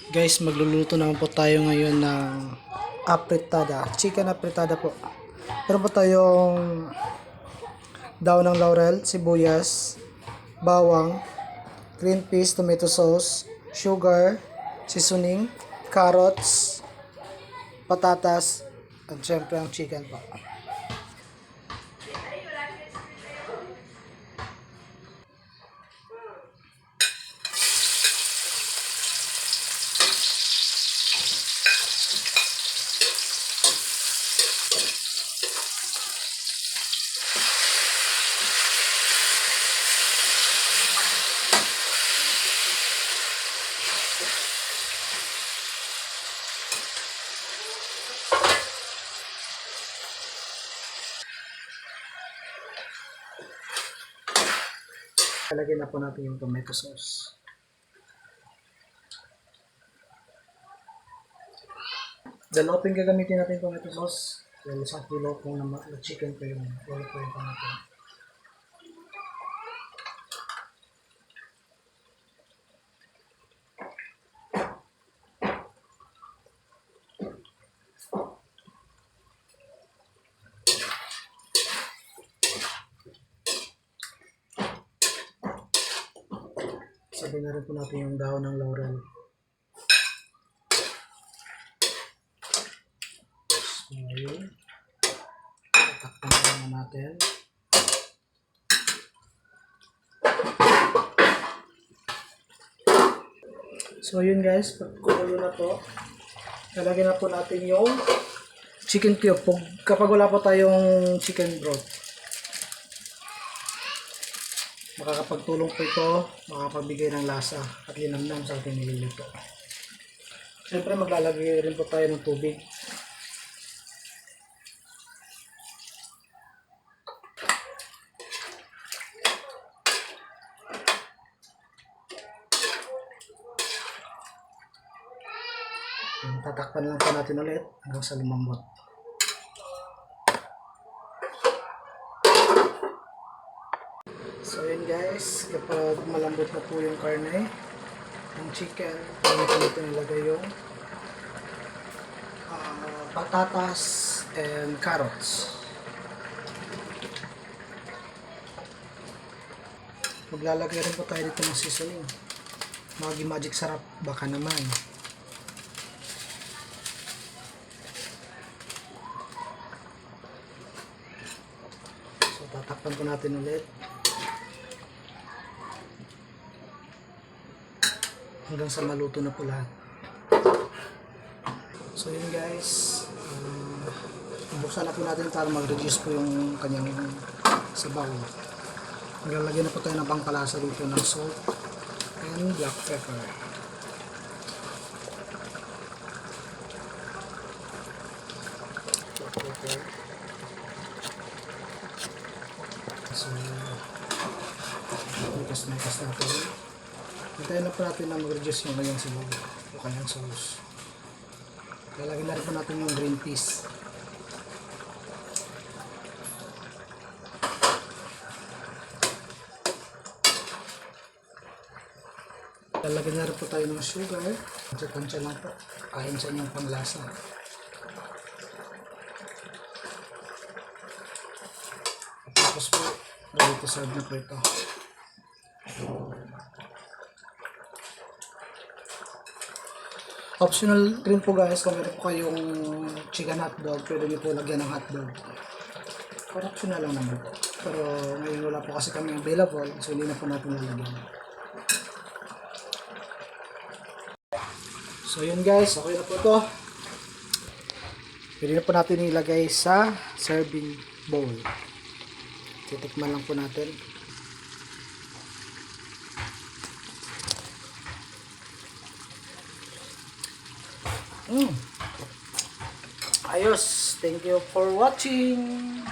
Guys, magluluto naman po tayo ngayon ng apritada, chicken apritada po. Meron po tayong daon ng laurel, sibuyas, bawang, green peas, tomato sauce, sugar, seasoning, carrots, patatas, at syempre ang chicken po. Lalagyan na po natin yung tomato sauce. Dalawa po yung gagamitin natin yung tomato sauce. Dahil isang kilo po na chicken po yung tomato natin. Sabi na rin po natin yung daon ng laurel. So, yun. Tatakpan na natin. So, yun guys. Pagkukulo na to, lalagyan na po natin yung chicken cube. Kapag wala po tayong chicken broth, makakapagtulong po ito, makakapagbigay ng lasa at linamnam sa ating niluluto. Siyempre maglalagay rin po tayo ng tubig. Tatakpan lang po natin ulit hanggang sa lumambot. So yun guys, kapag malambot na po yung karne ng chicken, pwede po natin nilagay yung patatas and carrots. Maglalagay rin po tayo dito ng seasoning. Magic sarap, baka naman. So tatakpan po natin ulit hanggang sa maluto na po lahat. So yun guys, buksan na po natin para mag-reduce po yung kanyang sabaw. Maglalagyan na po tayo ng pangpalasa dito ng salt and black pepper. Black pepper. So, mikas natin. Hintayin na po natin na mag-reduce yung kanyang sabaw o kanyang sauce. Lalagyan na rin po natin yung green peas. Lalagyan na rin po tayo ng sugar. Tansya-tansya lang po. Kain sa inyong panglasa. Tapos po, ready to serve na po ito. Optional rin po guys, kung meron po kayong chicken hotdog, pwede nyo po lagyan ng hotdog. Optional lang naman po. Pero ngayon wala po kasi kami available, so hindi na po natin lalagyan. So yun guys, okay na po ito. Pwede na po natin ilagay sa serving bowl. Titikman lang po natin. Ayos. Thank you for watching.